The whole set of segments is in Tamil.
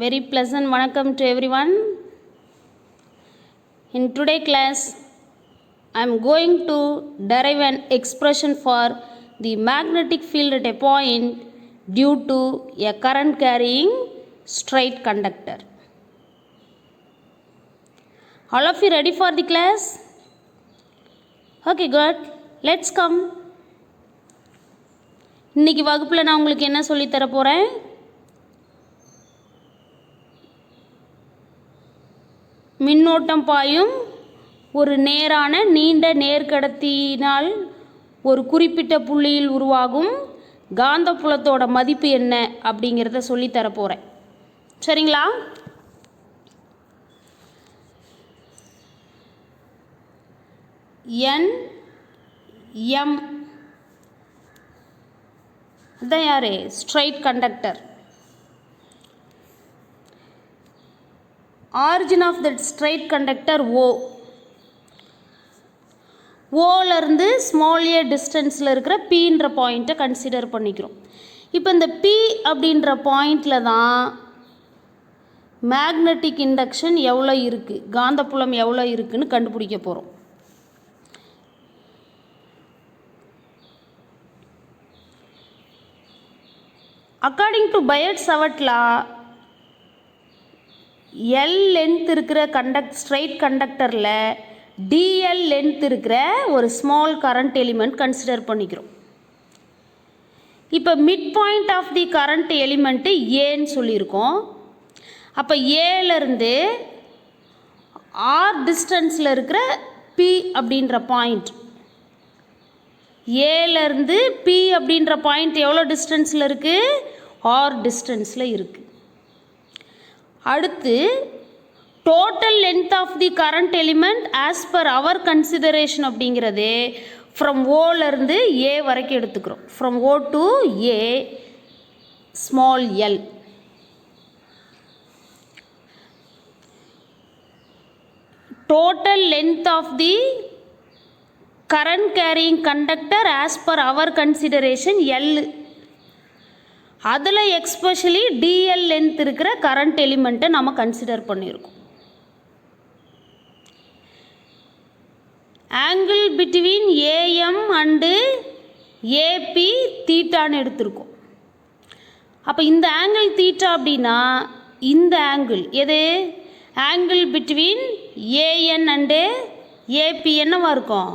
Very pleasant vanakkam to everyone. In today class, I am going to derive an expression for the magnetic field at a point due to a current carrying straight conductor. All of you ready for the class? Okay, good. Let's come. இன்னைக்கு வகுப்பில் நான் உங்களுக்கு என்ன சொல்லித்தர போகிறேன்? மின்னோட்டம் பாயும் ஒரு நேரான நீண்ட நேர்கடத்தியினால் ஒரு குறிப்பிட்ட புள்ளியில் உருவாகும் காந்தப்புலத்தோட மதிப்பு என்ன அப்படிங்கிறத சொல்லித்தர போகிறேன். சரிங்களா? என் எம் அதான் யாரு? Straight conductor. Origin of that straight conductor ஓலேருந்து ஸ்மால் ஏ டிஸ்டன்ஸில் இருக்கிற பீன்ற பாயிண்ட்டை கன்சிடர் பண்ணிக்கிறோம். இப்போ இந்த பி அப்படின்ற பாயிண்டில் தான் மேக்னட்டிக் இண்டக்ஷன் எவ்வளோ இருக்குது, காந்தப்புலம் எவ்வளோ இருக்குதுன்னு கண்டுபிடிக்க போகிறோம். According to Biot Savart law, L length இருக்கிற ஸ்ட்ரைட் கண்டக்டரில் டிஎல் லென்த் இருக்கிற ஒரு ஸ்மால் கரண்ட் எலிமெண்ட் கன்சிடர் பண்ணிக்கிறோம். இப்போ mid point of the current element ஏன்னு சொல்லியிருக்கோம். அப்போ ஏலேருந்து ஆர் டிஸ்டன்ஸில் இருக்கிற பி அப்படின்ற பாயிண்ட், ஏலேருந்து பி அப்படின்ற பாயிண்ட் எவ்வளோ டிஸ்டன்ஸில் இருக்குது? ஆர் டிஸ்டன்ஸில் இருக்குது. அடுத்து total length of the current element as per our consideration அப்படிங்கிறது ஃப்ரம் ஓலேருந்து ஏ வரைக்கும் எடுத்துக்கிறோம். From O to A small L. Total length of the current carrying conductor as per our consideration L. அதில் எக்ஸ்பெஷலி டிஎல் லென்த் இருக்கிற கரண்ட் எலிமெண்ட்டை நம்ம கன்சிடர் பண்ணியிருக்கோம். Angle between AM and AB தீட்டான்னு எடுத்திருக்கோம். அப்போ இந்த ஆங்கிள் தீட்டா அப்படின்னா இந்த ஆங்கிள் எது? Angle between AN and AB என்னவா இருக்கும்?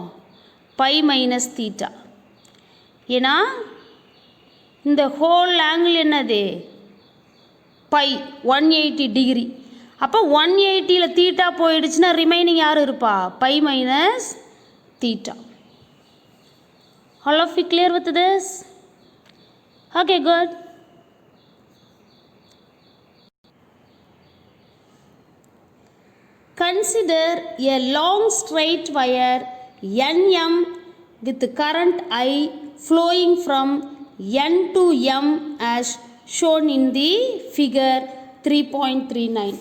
Pi minus theta. ஏன்னா இந்த ஹோல் ஆங்கிள் என்னது? Pi 180 degree. அப்போ 180ல் தீட்டா போயிடுச்சுன்னா ரிமைனிங் யார் இருப்பா? Pi minus theta. All of you clear with this? Okay, good. Consider a long straight wire NM with current I flowing from N to M as shown in the figure 3.39.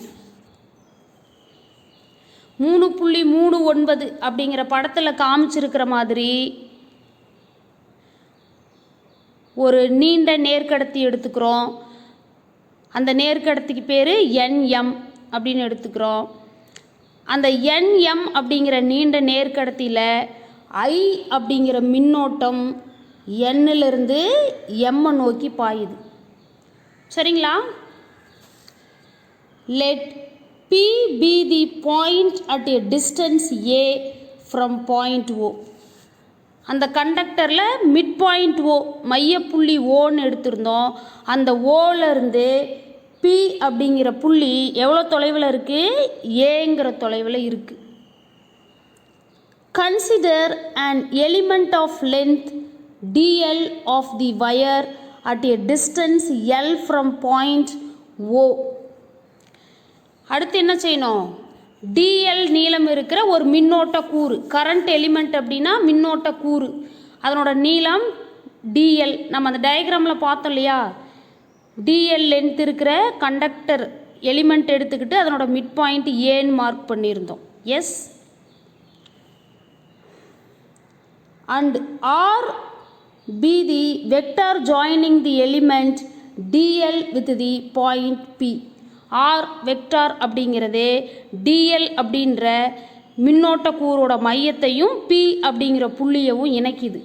3.39 அப்படிங்கிற படத்தில் காமிச்சிருக்கிற மாதிரி ஒரு நீண்ட நேர்கடத்தி எடுத்துக்கிறோம். அந்த நேர்கடத்திக்கு பேர் NM அப்படின்னு எடுத்துக்கிறோம். அந்த NM அப்படிங்கிற நீண்ட நேர்கடத்தியில் I அப்படிங்கிற மின்னோட்டம் Nலிருந்து M நோக்கி பாயுது. சரிங்களா? Let P be the point at a distance A from point O. அந்த கண்டக்டரில் மிட் பாயிண்ட் O, மையப்புள்ளி ஓன்னு எடுத்திருந்தோம். அந்த ஓலேருந்து P அப்படிங்கிற புள்ளி எவ்வளோ தொலைவில் இருக்குது? ஏங்கிற தொலைவில் இருக்குது. Consider an element of length dl of the wire at a distance L from point O. அடுத்து என்ன செய்யணும்? dl நீளம் இருக்கிற ஒரு மின்னோட்ட கூறு, கரண்ட் எலிமெண்ட் அப்படின்னா மின்னோட்ட கூறு, அதனோட நீளம் dl. நம்ம அந்த டயக்ராமில் பார்த்தோம் இல்லையா? dl லென்த் இருக்கிற கண்டக்டர் எலிமெண்ட் எடுத்துக்கிட்டு அதனோட மிட் பாயிண்ட் ஏன்னு மார்க் பண்ணியிருந்தோம். Yes. And R be the vector joining the element dl with the point P. R vector அப்படிங்கிறது டிஎல் அப்படின்ற மின்னோட்ட கூறோட மையத்தையும் பி அப்படிங்கிற புள்ளியவும் இணைக்குது.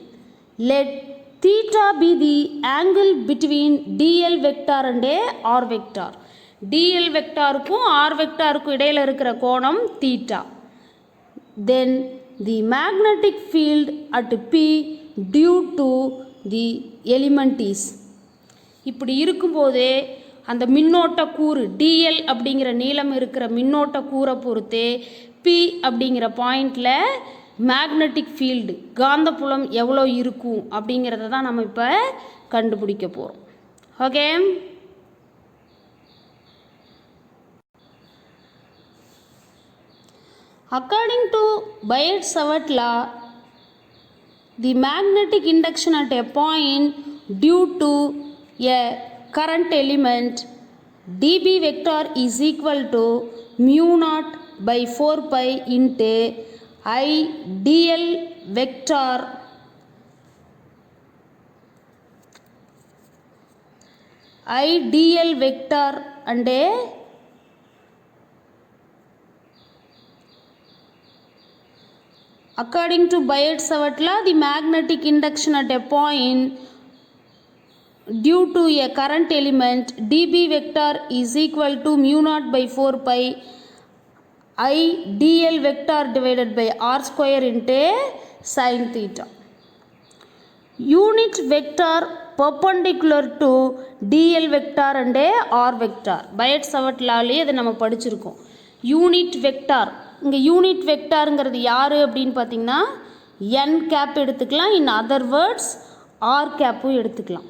Let theta be the angle between DL vector and R vector. DL வெக்டாருக்கும் ஆர் வெக்டாருக்கும் இடையில் இருக்கிற கோணம் theta. Then the magnetic field at P due to the element is. இப்படி இருக்கும்போது அந்த மின்னோட்ட கூறு டிஎல் அப்படிங்கிற நீளம் இருக்கிற மின்னோட்ட கூரை பொறுத்து பி அப்படிங்கிற பாயிண்டில் மேக்னெட்டிக் ஃபீல்டு காந்தப்புலம் எவ்வளோ இருக்கும் அப்படிங்கிறத தான் நம்ம இப்போ கண்டுபிடிக்க போகிறோம். Okay, according to Biot-Savart law, the magnetic induction at a point due to a current element dB vector is equal to mu naught by 4 pi into I dl vector and a according to Biot-Savart law, the magnetic induction at a point due to a current element dB vector is equal to mu naught by 4 pi I dl vector divided by r square into sin theta. Unit vector perpendicular to dl vector and r vector. Biot-Savart lawலே இதை நம்ம படிச்சிருக்கோம். யூனிட் வெக்டார், இங்கே யூனிட் வெக்டாருங்கிறது யார் அப்படின்னு பார்த்தீங்கன்னா என் கேப் எடுத்துக்கலாம், இன் அதர் வேர்ட்ஸ் ஆர் கேப்பும் எடுத்துக்கலாம்.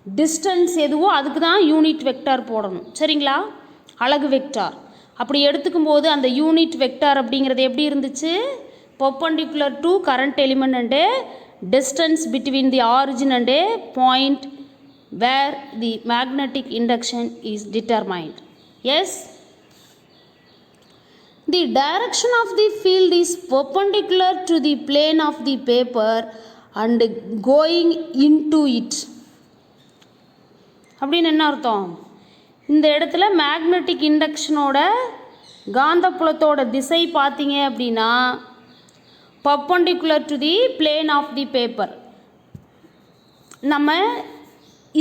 டிஸ்டன்ஸ் எதுவோ அதுக்கு தான் யூனிட் வெக்டார் போடணும், சரிங்களா? அலகு வெக்டார் அப்படி எடுத்துக்கும் போது அந்த யூனிட் வெக்டார் அப்படிங்கிறது எப்படி இருந்துச்சு? perpendicular to current element and distance between the origin and a point where the magnetic induction is determined. Yes, the direction of the field is perpendicular to the plane of the paper and going into it. அப்படின்னு என்ன அர்த்தம்? இந்த இடத்துல மேக்னெட்டிக் இண்டக்ஷனோட காந்தப்புலத்தோட திசை பார்த்தீங்க அப்படின்னா perpendicular to the plane of the paper. நம்ம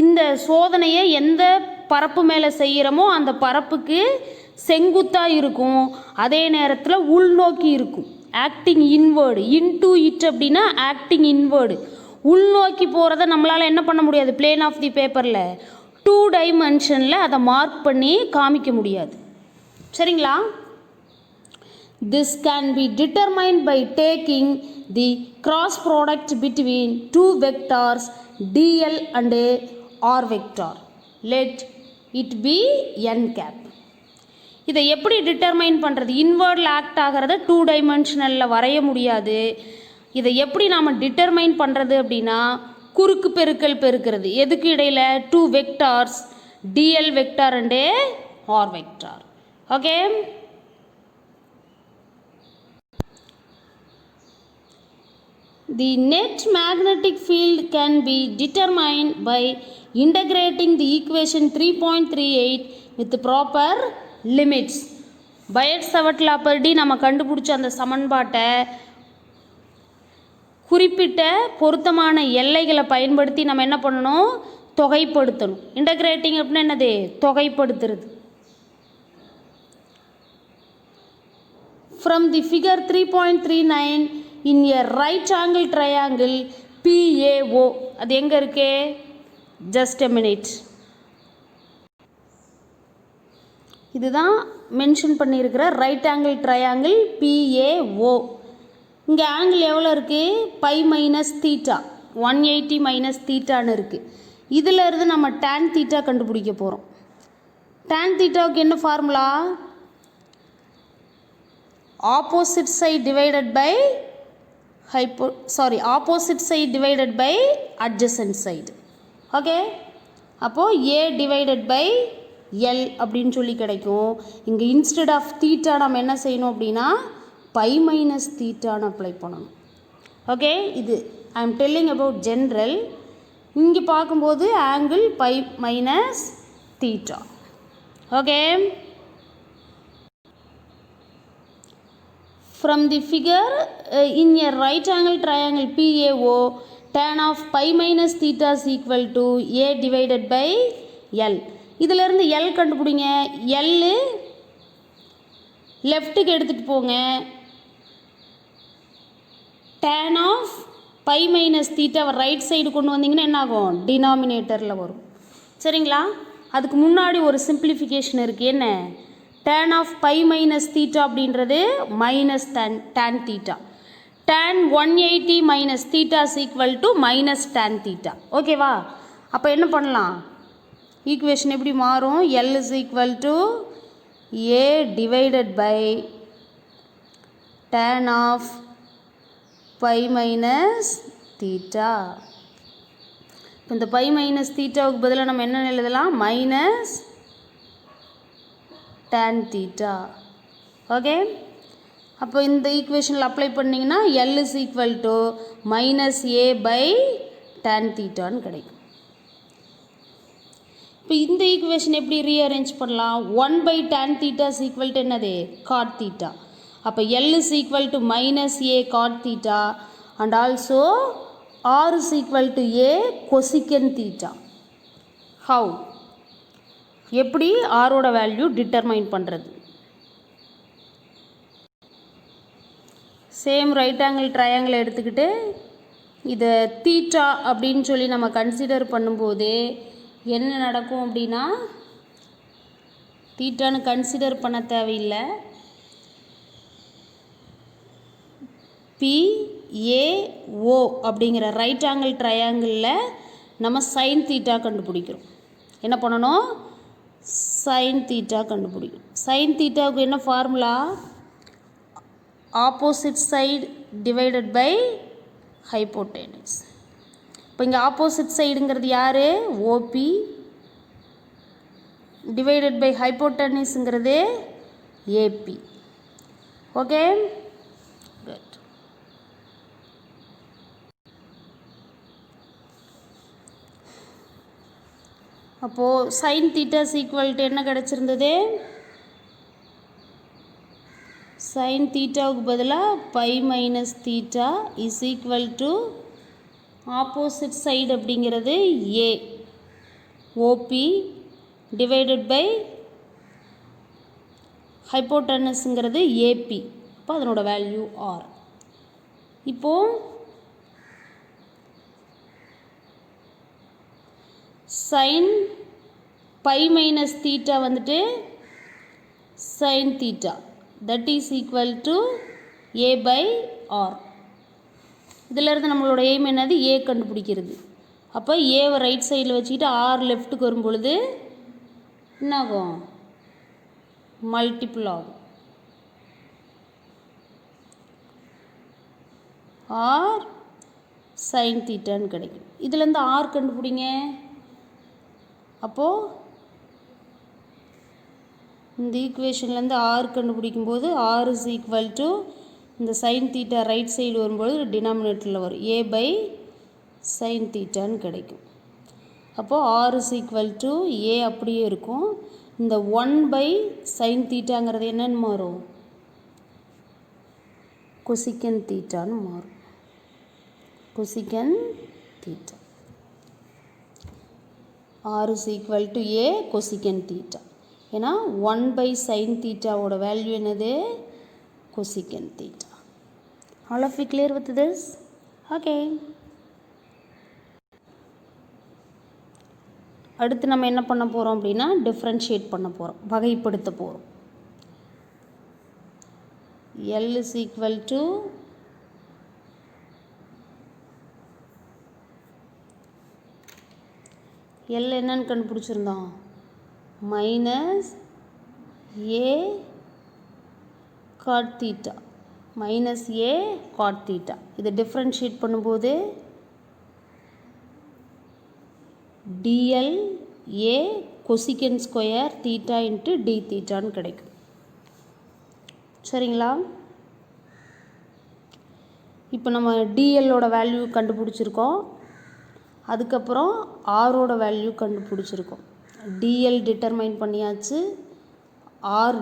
இந்த சோதனையை எந்த பரப்பு மேலே செய்கிறோமோ அந்த பரப்புக்கு செங்குத்தாக இருக்கும், அதே நேரத்தில் உள்நோக்கி இருக்கும். ஆக்டிங் இன்வேர்டு, இன்டு இட் அப்படின்னா ஆக்டிங் இன்வேர்டு. உள்நோக்கி போகிறத நம்மளால் என்ன பண்ண முடியாது? பிளேன் ஆஃப் தி பேப்பரில் 2 டைமென்ஷனில் அதை மார்க் பண்ணி காமிக்க முடியாது, சரிங்களா? This can be determined by taking the cross product between two vectors dl and r vector. Let it be n cap. இதை எப்படி டிட்டர்மைன் பண்ணுறது? இன்வர்டில் ஆக்ட் ஆகிறத 2 டைமென்ஷனலில் வரைய முடியாது. இதை எப்படி நாம் டிட்டர்மைன் பண்ணுறது அப்படின்னா குறுக்கு பெருக்கல் பெருக்கிறது. எதுக்கு இடையில்? 2 vectors dl vector and r vector. Okay, the net magnetic field can be determined by integrating the equation 3.38 with the proper limits. Biot-Savart law படி நம்ம கண்டுபிடிச்ச அந்த சமன்பாட்டை குறிப்பிட்ட பொருத்தமான எல்லைகளை பயன்படுத்தி நம்ம என்ன பண்ணணும்? தொகைப்படுத்தணும். இன்டகிரேட்டிங் அப்படின்னா என்னது? தொகைப்படுத்துறது. From the figure 3.39 in a right angle triangle PAO, அது எங்கே இருக்கு? Just a minute. இதுதான் மென்ஷன் பண்ணியிருக்கிற ரைட் ஆங்கிள் ட்ரையாங்கிள் PAO. இங்கே ஆங்கிள் எவ்வளோ இருக்குது? பை மைனஸ் தீட்டா, 180 மைனஸ் தீட்டான்னு இருக்குது. இதில் இருந்து நம்ம டேன் தீட்டா கண்டுபிடிக்க போகிறோம். டேன் தீட்டாவுக்கு என்ன formula? Opposite side divided by opposite side divided by adjacent side. Okay, அப்போது A டிவைடட் பை L அப்படின்னு சொல்லி கிடைக்கும். இங்கே இன்ஸ்டெட் ஆஃப் தீட்டா நம்ம என்ன செய்யணும் அப்படின்னா பை மைனஸ் தீட்டான்னு அப்ளை பண்ணணும். ஓகே, இது I am telling about general. இங்கே பார்க்கும்போது angle pi minus theta. Okay. From the figure, in a right angle triangle PAO, tan of pi minus theta is equal to A divided by L. இதிலிருந்து L கண்டுபிடிங்க. L லெஃப்ட்டுக்கு எடுத்துகிட்டு போங்க. tan of pi minus theta right side கொண்டு வந்தீங்கன்னா என்ன ஆகும்? டினாமினேட்டரில் வரும். சரிங்களா? அதுக்கு முன்னாடி ஒரு சிம்பிளிஃபிகேஷன் இருக்குது. என்ன? tan of pi minus theta அப்படின்றது minus tan theta. tan 180 minus theta is equal to minus tan theta. ஓகேவா? அப்போ என்ன பண்ணலாம்? ஈக்குவேஷன் எப்படி மாறும்? L is equal to A divided by tan of pi minus theta. இப்போ இந்த pi minus thetaவுக்கு பதிலாக நம்ம என்ன எழுதலாம்? minus tan theta. ஓகே. அப்போ இந்த ஈக்குவேஷனில் அப்ளை பண்ணிங்கன்னா L is equal to minus A by tan thetaன்னு கிடைக்கும். இப்போ இந்த ஈக்குவேஷன் எப்படி ரீஅரேஞ்ச் பண்ணலாம்? 1 by tan theta is equal to என்னது? cot theta. அப்போ L is equal to minus A cot theta and also R is equal to A cosecant theta. How? எப்படி ஆரோட வேல்யூ டிட்டர்மைன் பண்ணுறது? சேம் ரைட் ஆங்கிள் ட்ரையாங்கிள் எடுத்துக்கிட்டு இதை தீட்டா அப்படின்னு சொல்லி நம்ம கன்சிடர் பண்ணும்போது என்ன நடக்கும் அப்படின்னா, தீட்டான்னு கன்சிடர் பண்ண தேவையில்லை. PAO அப்படிங்கிற ரைட் ஆங்கிள் ட்ரையாங்கிளில் நம்ம சைன் தீட்டா கண்டுபிடிக்கிறோம். என்ன பண்ணணும்? சைன் தீட்டா கண்டுபிடிக்கும். சைன் தீட்டாவுக்கு என்ன formula? Opposite side divided by hypotenuse. இப்போ இங்கே ஆப்போசிட் சைடுங்கிறது யார்? OP டிவைடட் பை ஹைப்போடெனஸ்ங்கிறது AP. Okay, good. அப்போது சைன் தீட்டா ஈக்குவல் டு என்ன கிடச்சிருந்தது? சைன் தீட்டாவுக்கு பதிலாக pi minus theta is equal to opposite side அப்படிங்கிறது A OP டிவைடட் பை ஹைப்போடெனஸ்ங்கிறது AP. அப்போ அதனோட வேல்யூ R. இப்போது சைன் பை மைனஸ் தீட்டா வந்துட்டு sine theta that is equal to A by R. இதிலேருந்து நம்மளோட எய்ம் என்னது? A கண்டுபிடிக்கிறது. அப்போ ஏவை ரைட் சைடில் வச்சுக்கிட்டு R லெஃப்ட்டுக்கு வரும் பொழுது என்னாகும்? மல்டிபிள் ஆகும். R சைன் தீட்டான்னு கிடைக்கும். இதுலேருந்து R கண்டுபிடிங்க. அப்போது இந்த ஈக்குவேஷன்லேருந்து R கண்டுபிடிக்கும்போது R is equal to இந்த சைன் தீட்டா ரைட் சைடு வரும்போது டினாமினேட்டரில் வரும் A பை சைன் தீட்டான்னு கிடைக்கும். அப்போது R is equal to A அப்படியே இருக்கும். இந்த 1 பை சைன் தீட்டாங்கிறது என்னன்னு மாறும்? கொசிக்கன் தீட்டான்னு மாறும். கொசிக்கன் theta. R is equal to A cosecant theta. ஏன்னா 1 by sin theta ஓட வேல்யூ என்னது? cosecant theta. All of you clear with this? Okay. அடுத்து நம்ம என்ன பண்ண போகிறோம் அப்படின்னா டிஃப்ரென்ஷியேட் பண்ண போகிறோம், வகைப்படுத்த போகிறோம். L is equal to L என்னன்னு கண்டுபிடிச்சிருந்தோம்? மைனஸ் A cot theta. மைனஸ் A cot theta. இதை டிஃப்ரென்ஷியேட் பண்ணும்போது DL A cosecant square theta into D தீட்டான்னு கிடைக்கும். சரிங்களா? இப்போ நம்ம DLோட வேல்யூ கண்டுபிடிச்சிருக்கோம். அதுக்கப்புறம் ஆரோட வேல்யூ கண்டுபிடிச்சிருக்கோம். டிஎல் டிட்டர்மைன் பண்ணியாச்சு, ஆர்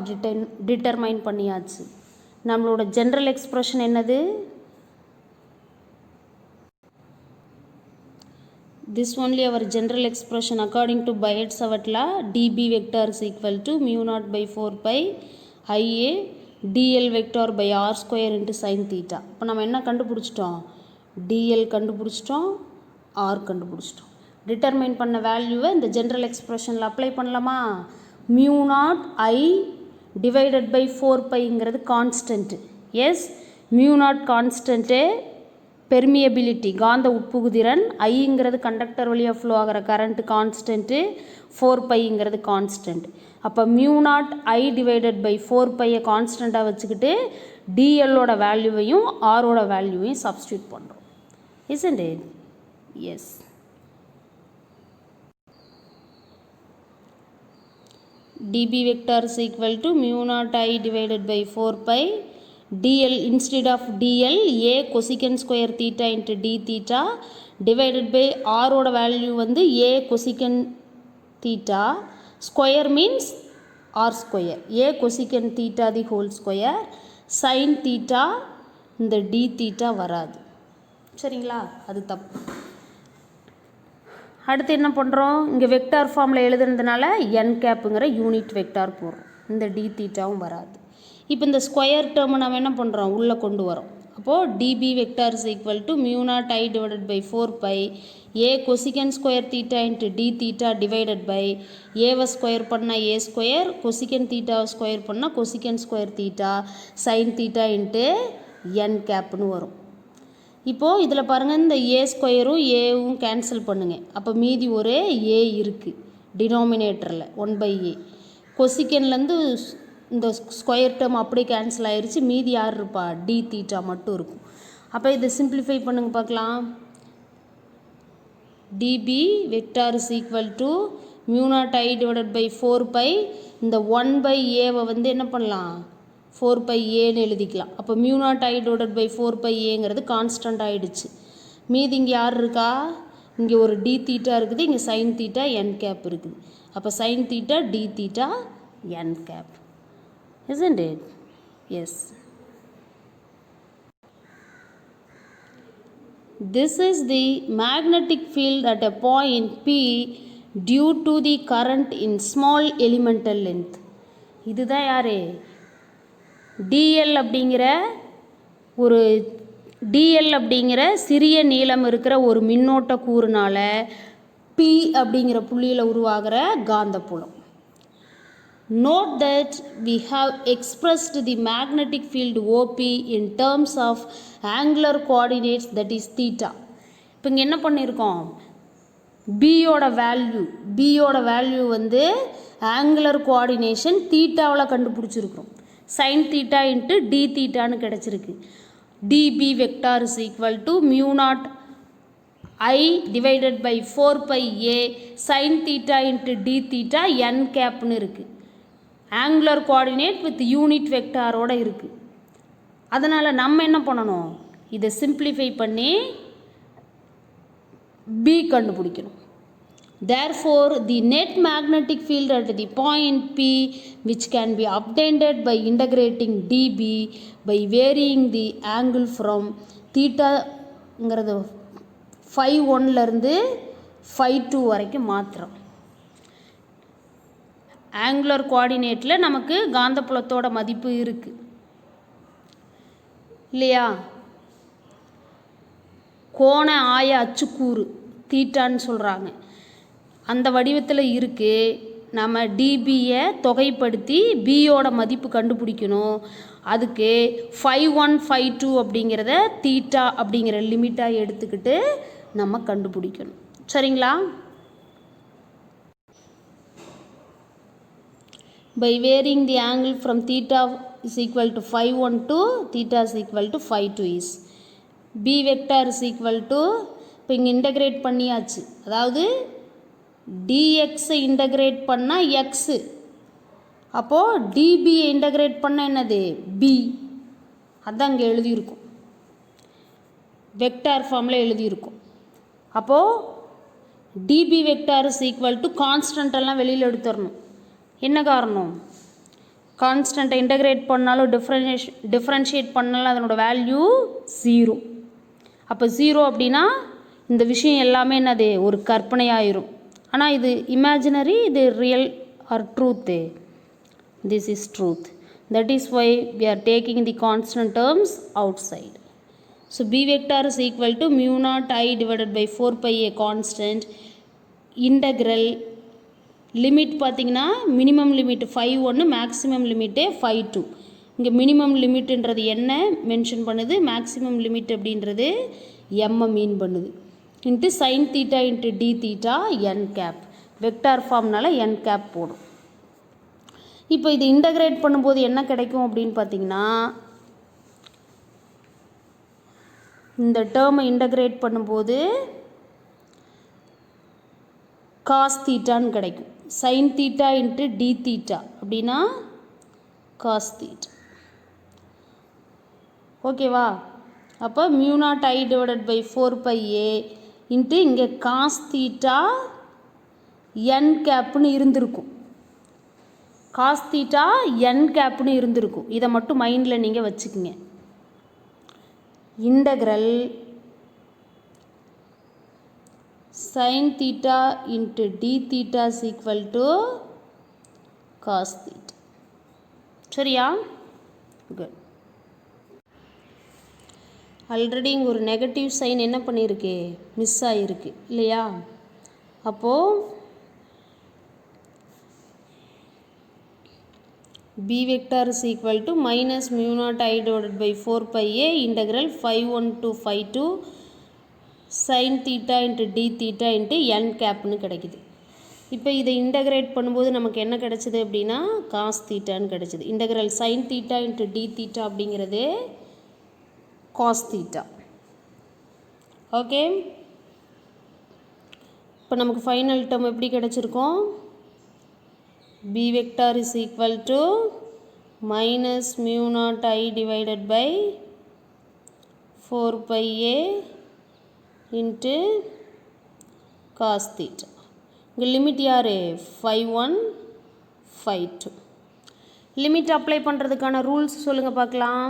டிட்டர்மைன் பண்ணியாச்சு. நம்மளோட ஜென்ரல் எக்ஸ்பிரஷன் என்னது? This only our general expression according to Bayes-Savart law. dB vector is equal to mu naught by 4 pi IA dl vector by r square into sin theta. இப்போ நம்ம என்ன கண்டுபிடிச்சிட்டோம்? dl கண்டுபிடிச்சிட்டோம், r கண்டுபிடிச்சிட்டோம். டிட்டர்மைன் பண்ண வேல்யூவை இந்த ஜென்ரல் எக்ஸ்பிரஷனில் அப்ளை பண்ணலாமா? mu naught I divided by 4 piங்கிறது constant. Yes, mu naught constant. Permeability காந்த உட்புகுதிறன், ஐங்கிறது கண்டக்டர் வழியாக ஃப்ளோ ஆகிற கரண்ட் கான்ஸ்டன்ட்டு, 4 பைங்கிறது கான்ஸ்டன்ட். அப்போ mu naught I divided by 4 பையை கான்ஸ்டண்ட்டாக வச்சுக்கிட்டு டிஎல்லோட வேல்யூவையும் ஆரோட வேல்யூவையும் சப்ஸ்டியூட் பண்ணுறோம். isn't it? Yes. dB vector is equal to mu naught I divided by 4 pi dl instead of dl a cosecant square theta into d theta divided by r ஓட வேல்யூ வந்து a cosecant theta square means r square, a cosecant theta the whole square sin theta இந்த d theta வராது. சரிங்களா? அது தப்பு. அடுத்து என்ன பண்ணுறோம்? இங்கே வெக்டார் ஃபார்மில் எழுதுனதுனால n கேப்புங்கிற யூனிட் வெக்டார் போடுறோம். இந்த d தீட்டாவும் வராது. இப்போ இந்த ஸ்கொயர் டேர்மை நம்ம என்ன பண்ணுறோம்? உள்ளே கொண்டு வரோம். அப்போது dB vector is equal to mu naught I divided by 4 pi A cosecant square theta into D theta divided by ஏவை ஸ்கொயர் பண்ணால் ஏ ஸ்கொயர், கொசிகன் தீட்டாவை ஸ்கொயர் பண்ணால் cosecant square theta sine theta into N கேப்னு வரும். இப்போது இதில் பாருங்கள், இந்த ஏ ஸ்கொயரும் ஏவும் கேன்சல் பண்ணுங்க. அப்போ மீதி ஒரே ஏ இருக்குது டினாமினேட்டரில் 1/a. கொசிக்கன்லேருந்து இந்த ஸ்கொயர் டேர்ம் அப்படியே கேன்சல் ஆயிடுச்சு. மீதி யார் இருப்பா? டி தீட்டா மட்டும் இருக்கும். அப்போ இதை சிம்பிளிஃபை பண்ணுங்க பார்க்கலாம். DB vector is equal to mu naught I divided by 4 pi இந்த 1/aவை வந்து என்ன பண்ணலாம்? 4 பை ஏன்னு எழுதிக்கலாம். அப்போ mu naught I divided by 4 pi ஏங்கிறது கான்ஸ்டன்ட் ஆகிடுச்சு. மீதி இங்கே யார் இருக்கா? இங்கே ஒரு டி தீட்டா இருக்குது, இங்கே சைன் தீட்டா என் கேப் இருக்குது. அப்போ sine theta D theta N cap. isn't it? yes. This is the magnetic field at a point P due to the current in small elemental length. இதுதான் யாரு? dl அப்படிங்கிற ஒரு சிறிய நீளம் இருக்கிற ஒரு மின்னோட்ட கூறுனால P அப்படிங்கிற புள்ளியில் உருவாகிற காந்தப்புலம். Note that we have expressed the magnetic field OP in terms of angular coordinates, that is theta. இப்போ இங்கே என்ன பண்ணியிருக்கோம்? பியோட வேல்யூ வந்து ஆங்குலர் கோஆர்டினேஷன் தீட்டாவில் கண்டுபிடிச்சிருக்கிறோம். சைன் தீட்டா இன்ட்டு டி தீட்டான்னு கிடச்சிருக்கு. DB vector is equal to mu naught I divided by 4 pi A sine theta into D theta N கேப்னு இருக்குது. ஆங்குலர் கோஆர்டினேட் வித் யூனிட் வெக்டாரோடு இருக்குது. அதனால் நம்ம என்ன பண்ணணும்? இதை சிம்பிளிஃபை பண்ணி பி கண்டுபிடிக்கணும். Therefore, the net magnetic field at the point P, which can be obtained by integrating dB by varying the angle from theta-ங்கிறது phi 1லேருந்து phi 2 வரைக்கும் மாத்திரம். ஆங்குலர் கோஆர்டினேட்டில் நமக்கு காந்தப்புலத்தோட மதிப்பு இருக்குது இல்லையா? கோண ஆய அச்சுக்கூறு தீட்டான்னு சொல்கிறாங்க. அந்த வடிவத்தில் இருக்குது. நம்ம டிபியை தொகைப்படுத்தி பியோட மதிப்பு கண்டுபிடிக்கணும். அதுக்கு phi 1 phi 2 அப்படிங்கிறத தீட்டா அப்படிங்கிற லிமிட்டாக எடுத்துக்கிட்டு நம்ம கண்டுபிடிக்கணும். சரிங்களா? by varying the angle from theta is equal to phi 1 to theta is equal to phi 2 is b vector is equal to, இப்போ இங்கே இன்டகிரேட் பண்ணியாச்சு. அதாவது dxஐ இன்டகிரேட் பண்ணால் எக்ஸு, அப்போது டிபியை இன்டகிரேட் பண்ணால் என்னது? பி. அதுதான் இங்கே எழுதியிருக்கும், வெக்டார் ஃபார்மில் எழுதியிருக்கும். அப்போது DB vector is equal to கான்ஸ்டன்டெல்லாம் வெளியில் எடுத்துடணும். என்ன காரணம்? கான்ஸ்டண்ட்டை இன்டகிரேட் பண்ணாலும் டிஃப்ரென்ஷியேட் பண்ணாலும் அதனோட வேல்யூ 0. அப்போ 0 அப்படின்னா இந்த விஷயம் எல்லாமே என்னது ஒரு கற்பனையாயிரும். ஆனால் இது இமேஜினரி, இது real or truth. This is truth. That is why we are taking the constant terms outside. So B vector is equal to mu naught I divided by 4 pi a constant integral limit பார்த்தீங்கன்னா மினிமம் லிமிட் 5(1), மேக்ஸிமம் லிமிட்டு 5(2). இங்கே மினிமம் லிமிட்ன்றது என்ன மென்ஷன் பண்ணுது, மேக்ஸிமம் லிமிட் அப்படின்றது எம்மை மீன் பண்ணுது. Into sine theta into D theta N cap, vector ஃபார்ம்னால என் கேப் போடும். இப்போ இது இன்டகிரேட் பண்ணும்போது என்ன கிடைக்கும் அப்படின்னு பார்த்தீங்கன்னா, இந்த டேர்மை இன்டகிரேட் பண்ணும்போது காஸ் தீட்டான்னு கிடைக்கும். Sine theta into D theta அப்படின்னா காஸ் தீட்டா. ஓகேவா? அப்போ mu naught I divided by 4 pi A into இங்கே காஸ் தீட்டா என் கேப்புன்னு இருந்திருக்கும். காஸ் தீட்டா என் கேப்னு இருந்திருக்கும். இதை மட்டும் மைண்டில் நீங்கள் வச்சுக்கோங்க. Integral sine theta into D theta is equal to cos theta. சரியா? குட். ஆல்ரெடி இங்கே ஒரு நெகட்டிவ் சைன் என்ன பண்ணியிருக்கு, மிஸ் ஆகிருக்கு இல்லையா? அப்போது B vector is equal to minus mu naught I divided by 4 pi a integral 5(1) to 5(2) sin theta into d theta into n capனு கிடைக்குது. இப்போ இதை இன்டகிரேட் பண்ணும்போது நமக்கு என்ன கிடைச்சிது அப்படின்னா காஸ் தீட்டான்னு கிடைச்சிது. Integral sin theta into d theta அப்படிங்கிறது காஸ் தீட்டா. ஓகே, இப்போ நமக்கு ஃபைனல் டேர்ம் எப்படி கிடைச்சிருக்கோம்? B vector is equal to minus mu naught I divided by 4 pi a into cos theta. இங்கே லிமிட் யார்? 5(1), 5(2). லிமிட் அப்ளை பண்ணுறதுக்கான ரூல்ஸ் சொல்லுங்கள் பார்க்கலாம்.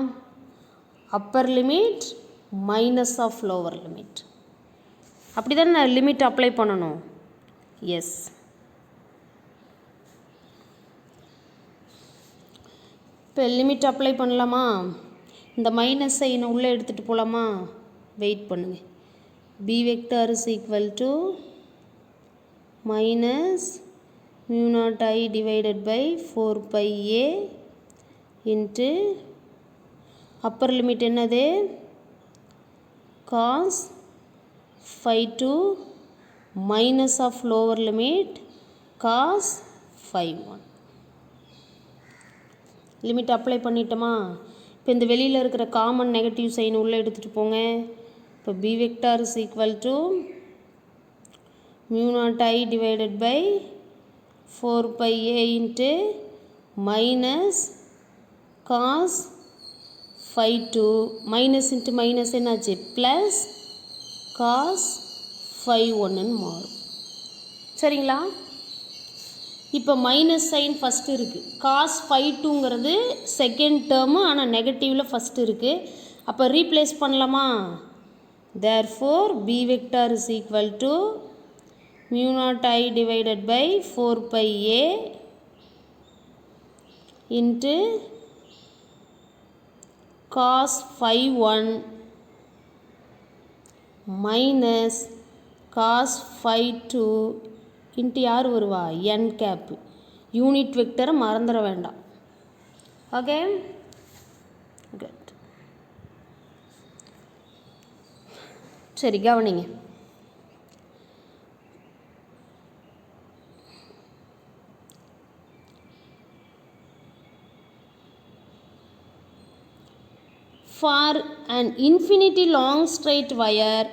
Upper limit minus of lower limit. அப்படி தானே லிமிட் அப்ளை பண்ணணும்? எஸ். இப்போ லிமிட் அப்ளை பண்ணலாமா? இந்த மைனஸ் சைனை உள்ளே எடுத்துகிட்டு போகலாமா? வெயிட் பண்ணுங்கள். B vector is equal to minus mu naught I divided by 4 pi A into upper limit என்னது? Cos 5(2) minus of lower limit cos 5(1). Limit apply பண்ணிட்டோமா? இப்போ இந்த வெளியில் இருக்கிற காமன் நெகட்டிவ் சைன் உள்ளே எடுத்துகிட்டு போங்க. இப்போ B vector is equal to mu naught I divided by 4 pi A into minus cos 5(2) minus into minus என்னாச்சு? ப்ளஸ் காஸ் 5(1)ன்னு மாறும். சரிங்களா? இப்போ மைனஸ் சைன் ஃபஸ்ட்டு இருக்குது. காஸ் 5(2)ங்கிறது செகண்ட் டேர்மு, ஆனால் நெகட்டிவில் ஃபஸ்ட்டு இருக்குது. அப்போ ரீப்ளேஸ் பண்ணலாமா? Therefore B vector is equal to mu naught I divided by 4 pi A into cos 5(1) minus cos 5(2) into யார் வருவா? என் கேப்பு. யூனிட் வெக்டரை மறந்துட வேண்டாம். Okay, good. சரி, கவனிங்க. For an infinity long straight wire,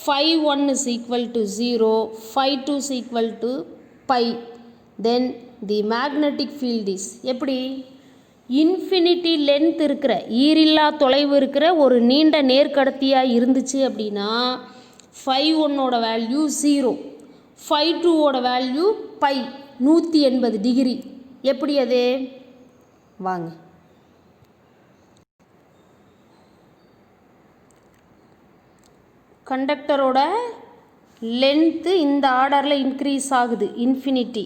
phi1 is equal to 0, phi2 is equal to pi, then the magnetic field is எப்படி? இன்ஃபினிட்டி லென்த் இருக்கிற ஈரில்லா தொலைவு இருக்கிற ஒரு நீண்ட நேர்கடத்தியாக இருந்துச்சு அப்படின்னா phi1ஓட வேல்யூ 0, ஃபை டூவோட வேல்யூ பை 180 டிகிரி. எப்படி அது? வாங்க. கண்டக்டரோட லென்த்து இந்த ஆர்டரில் இன்க்ரீஸ் ஆகுது, இன்ஃபினிட்டி.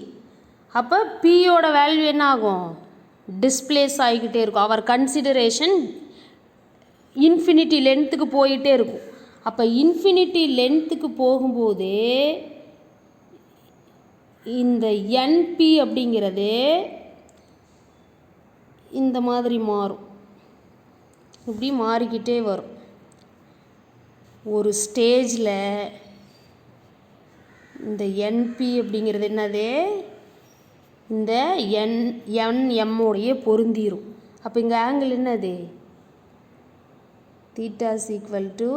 அப்போ பியோட வேல்யூ என்ன ஆகும்? டிஸ்பிளேஸ் ஆகிக்கிட்டே இருக்கும். அவர் கன்சிடரேஷன் இன்ஃபினிட்டி லென்த்துக்கு போயிட்டே இருக்கும். அப்போ இன்ஃபினிட்டி லென்த்துக்கு போகும்போதே இந்த என்பி அப்படிங்கிறது இந்த மாதிரி மாறும். இப்படி மாறிக்கிட்டே வரும். ஒரு ஸ்டேஜில் இந்த என்பி அப்படிங்கிறது என்னது? இந்த என்எம்முடைய பொருந்திரும். அப்போ இங்கே ஆங்கிள் என்னது? Theta is equal to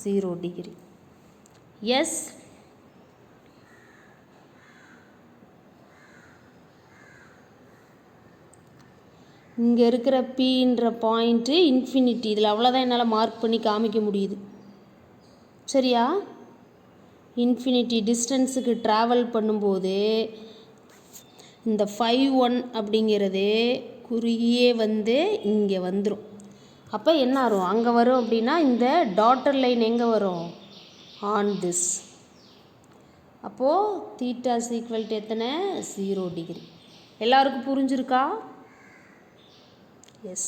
0 degree. Yes. இங்கே இருக்கிற பின்ற பாயிண்ட்டு இன்ஃபினிட்டி. இதில் அவ்வளோதான் என்னால் மார்க் பண்ணி காமிக்க முடியுது. சரியா? இன்ஃபினிட்டி டிஸ்டன்ஸுக்கு ட்ராவல் பண்ணும்போது இந்த 5-1 அப்படிங்கிறது குறுகியே வந்து இங்கே வந்துடும். அப்போ என்ன வரும்? அங்கே வரும். அப்படின்னா இந்த டாட்டர் லைன் எங்கே வரும்? On this. அப்போது தீட்டா இஸ் ஈக்குவல் டு எத்தனை? 0 டிகிரி. எல்லாருக்கும் புரிஞ்சிருக்கா? எஸ்.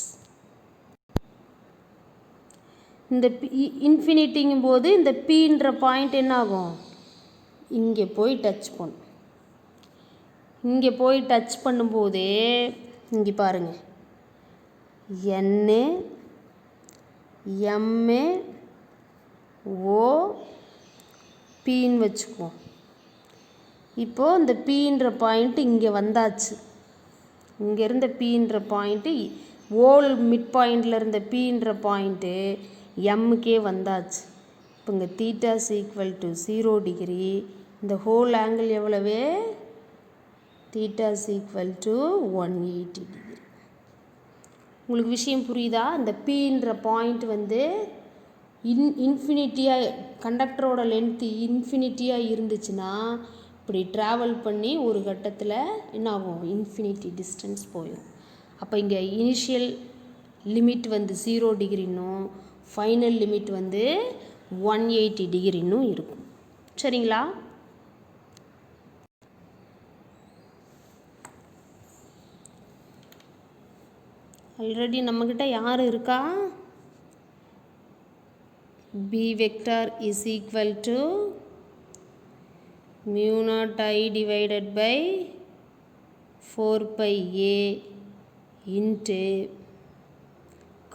இந்த இன்ஃபினிட்டிங்கும் போது இந்த பின்ற பாயிண்ட் என்ன ஆகும்? இங்கே போய் டச் பண்ணும். இங்கே போய் டச் பண்ணும்போதே இங்கே பாருங்கள், என்னு எம்மு ஓ பின்னு வச்சுக்குவோம். இப்போது இந்த பின்ற பாயிண்ட்டு இங்கே வந்தாச்சு. இங்கே இருந்த பின்ற பாயிண்ட்டு ஓல் மிட் பாயிண்டில் இருந்த பின்ற பாயிண்ட்டு எம்முக்கே வந்தாச்சு. இப்போ இங்கே theta is equal to 0 degree. இந்த ஹோல் ஆங்கிள் எவ்வளவு? Theta is equal to 180 degree. உங்களுக்கு விஷயம் புரியுதா? இந்த பின்ற பாயிண்ட் வந்து இன்ஃபினிட்டியாக, கண்டக்டரோட லென்த்து இன்ஃபினிட்டியாக இருந்துச்சுன்னா இப்படி ட்ராவல் பண்ணி ஒரு கட்டத்தில் என்ன ஆகும்? இன்ஃபினிட்டி டிஸ்டன்ஸ் போயிடும். அப்போ இங்கே இனிஷியல் லிமிட் வந்து 0 டிகிரின்னும் ஃபைனல் லிமிட் வந்து 180 டிகிரின்னும் இருக்கும். சரிங்களா? ஆல்ரெடி நம்மக்கிட்ட யார் இருக்கா? B vector is equal to mu naught I divided by 4 pi a into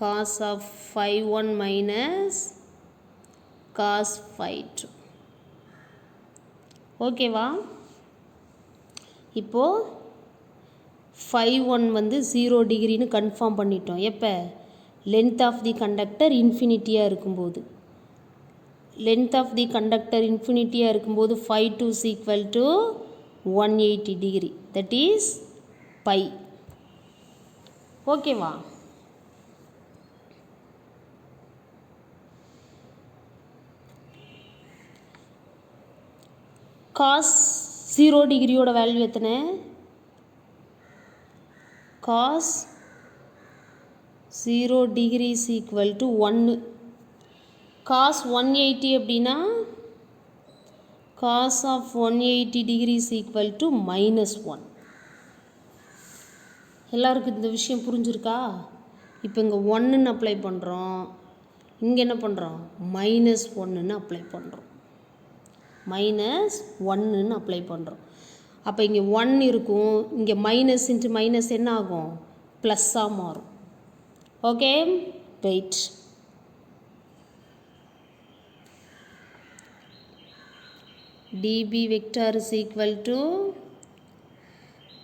cos of phi 1 minus cos phi 2. ஓகேவா? இப்போது phi 1 வந்து 0 டிகிரின்னு கன்ஃபார்ம் பண்ணிட்டோம். எப்போ? லென்த் ஆஃப் தி கண்டக்டர் இன்ஃபினிட்டியாக இருக்கும்போது. லென்த் ஆஃப் தி கண்டக்டர் இன்ஃபினிட்டியாக இருக்கும்போது phi 2 is equal to 180 degree. That is pi. ஓகேவா? காஸ் 0 டிகிரியோட வேல்யூ எத்தனை? Cos 0 degree is equal to 1. Cos 180 அப்படின்னா cos of 180 degree is equal to -1. எல்லாருக்கும் இந்த விஷயம் புரிஞ்சுருக்கா? இப்போ இங்கே 1ன்னு அப்ளை பண்ணுறோம், இங்கே என்ன பண்ணுறோம்? -1ன்னு அப்ளை பண்ணுறோம். -1ன்னு அப்ளை பண்ணுறோம். அப்போ இங்கே 1 இருக்கும், இங்கே மைனஸ் இன்ட்டு மைனஸ் என்ன ஆகும்? ப்ளஸ்ஸாக மாறும். Okay, right. dB vector is equal to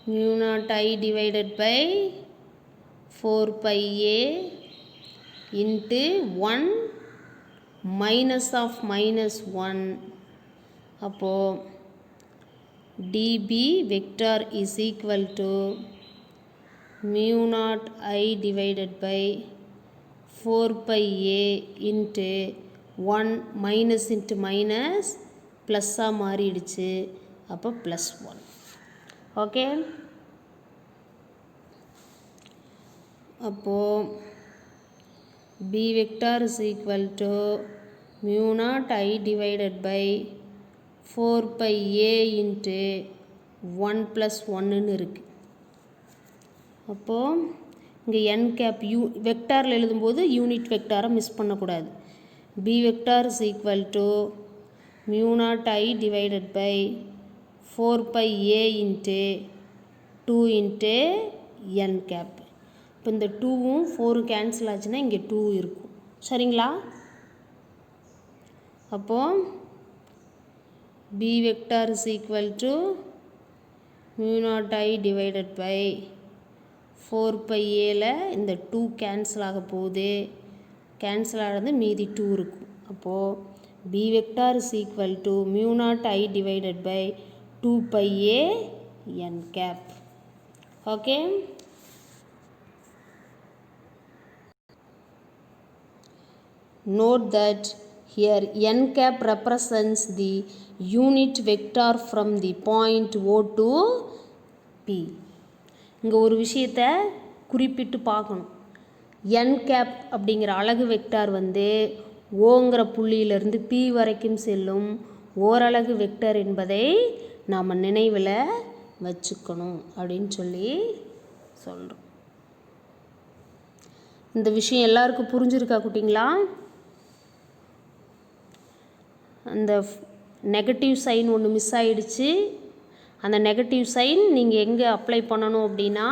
mu naught I divided by 4 pi a into 1 minus of -1. அப்போது dB vector is equal to mu naught I divided by 4 pi a into 1 minus into minus ப்ளஸ்ஸாக மாறிடுச்சு. அப்போ +1. ஓகே, அப்போது b vector is equal to mu naught I divided by 4 pi a into 1 plus 1ன்னு இருக்குது. அப்போது இங்கே n cap வெக்டாரில் எழுதும்போது யூனிட் வெக்டாரை மிஸ் பண்ணக்கூடாது. b vector is equal to mu naught I divided by 4 pi a into 2 into n cap. இப்போ இந்த 2வும் 4 கேன்சல் ஆச்சுன்னா இங்கே 2 இருக்கும். சரிங்களா? அப்போது b vector is equal to mu naught I divided by 4 pi aல இந்த 2 கேன்சல் ஆக போகுது. கேன்சல் ஆகிறது மீதி 2 இருக்கும். அப்போது b vector is equal to mu naught I divided by 2 pi a n cap. Okay, note that here n cap represents the unit vector from the point O to P. இங்கே ஒரு விஷயத்தை குறிப்பிட்டு பார்க்கணும். n cap அப்படிங்கிற அலகு வெக்டார் வந்து ஓங்கிற புள்ளியிலிருந்து P வரைக்கும் செல்லும் ஓரலகு வெக்டர் என்பதை நாம் நினைவில் வச்சுக்கணும் அப்படின்னு சொல்லி சொல்கிறோம். இந்த விஷயம் எல்லாருக்கும் புரிஞ்சிருக்கா குட்டிங்களா? அந்த நெகட்டிவ் சைன் ஒன்று மிஸ் ஆகிடுச்சு. அந்த நெகட்டிவ் சைன் நீங்கள் எங்கே அப்ளை பண்ணணும் அப்படின்னா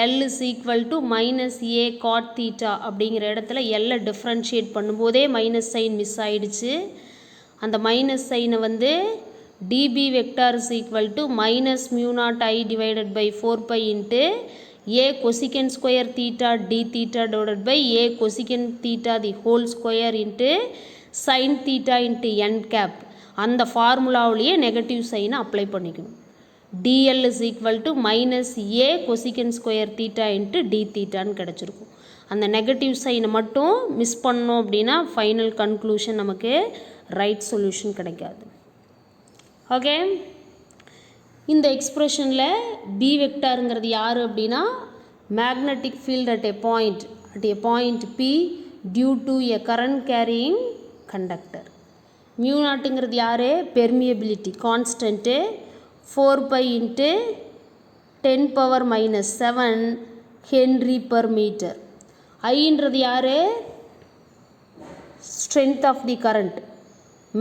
L is equal to -a cot theta அப்படிங்கிற இடத்துல L டிஃப்ரென்ஷியேட் பண்ணும்போதே மைனஸ் சைன் மிஸ் ஆகிடுச்சு. அந்த மைனஸ் சைனை வந்து db vector is equal to minus mu naught I divided by 4 pi into a cosecant square theta d theta divided by a cosecant theta the whole square into sin theta into n cap. அந்த ஃபார்முலாவிலேயே நெகட்டிவ் சைனை அப்ளை பண்ணிக்கணும். dl is equal to minus a cosecant square theta into d thetaன்னு கிடச்சிருக்கும். அந்த நெகட்டிவ் சைனை மட்டும் மிஸ் பண்ணோம் அப்படின்னா ஃபைனல் கன்க்ளூஷன் நமக்கு ரைட் சொல்யூஷன் கிடைக்காது. ஓகே, இந்த எக்ஸ்ப்ரெஷனில் b வெக்டாருங்கிறது யார் அப்படின்னா magnetic field at a point P due to a current carrying conductor. Mu நாட்டுங்கிறது யார்? Permeability constant 4 pi into 10⁻⁻7 henry per metre. ஐன்றது யார்? Strength of the current,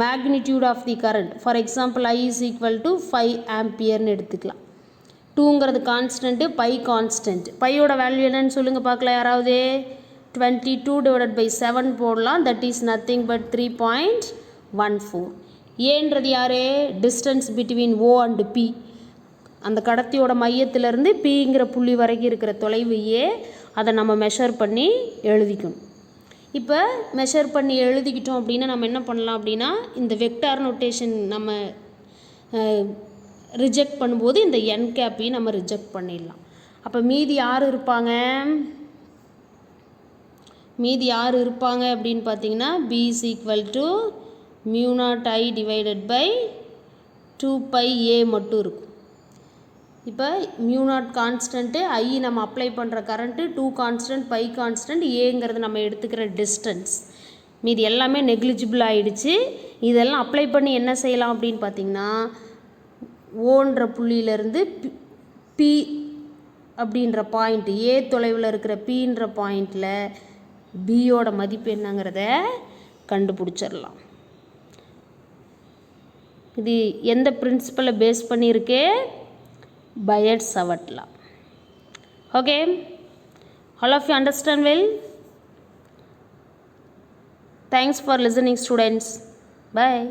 magnitude of the current. For example I is equal to 5 ஆம்பியர்னு எடுத்துக்கலாம். 2ங்கிறது கான்ஸ்டன்ட்டு, பை கான்ஸ்டன்ட். பையோட வேல்யூ என்னன்னு சொல்லுங்கள் பார்க்கலாம் யாராவது? 22 divided by 7 போடலாம். That is nothing but 3.14. ஏன்றது யார்? Distance between O and P. அந்த கடத்தியோட மையத்திலிருந்து Pங்கிற புள்ளி வரைக்கும் இருக்கிற தொலைவு A. அதை நம்ம மெஷர் பண்ணி எழுதிக்கணும். இப்போ மெஷர் பண்ணி எழுதிக்கிட்டோம் அப்படின்னா நம்ம என்ன பண்ணலாம் அப்படின்னா இந்த வெக்டார் நோட்டேஷன் நம்ம ரிஜெக்ட் பண்ணும்போது இந்த n கேப்பையும் நம்ம ரிஜெக்ட் பண்ணிடலாம். அப்போ மீதி யார் இருப்பாங்க? மீதி யார் இருப்பாங்க அப்படின்னு பார்த்தீங்கன்னா b is equal to mu naught I divided by 2 pi a மட்டும் இருக்கும். இப்போ மியூ நாட் கான்ஸ்டன்ட்டு, I நம்ம அப்ளை பண்ணுற கரண்ட்டு, 2 கான்ஸ்டன்ட், பை கான்ஸ்டன்ட், ஏங்கிறது நம்ம எடுத்துக்கிற டிஸ்டன்ஸ். மீது எல்லாமே நெக்லிஜிபிள் ஆகிடுச்சு. இதெல்லாம் அப்ளை பண்ணி என்ன செய்யலாம் அப்படின்னு பார்த்திங்கன்னா ஓன்ற புள்ளியிலேருந்து P அப்படின்ற பாயிண்ட், ஏ தொலைவில் இருக்கிற Pன்ற பாயிண்டில் பியோட மதிப்பு என்னங்கிறத கண்டுபிடிச்சிடலாம். இது எந்த பிரின்சிபலை பேஸ் பண்ணியிருக்கு? Biot-Savart law. Okay, all of you understand well? Thanks for listening, students. Bye.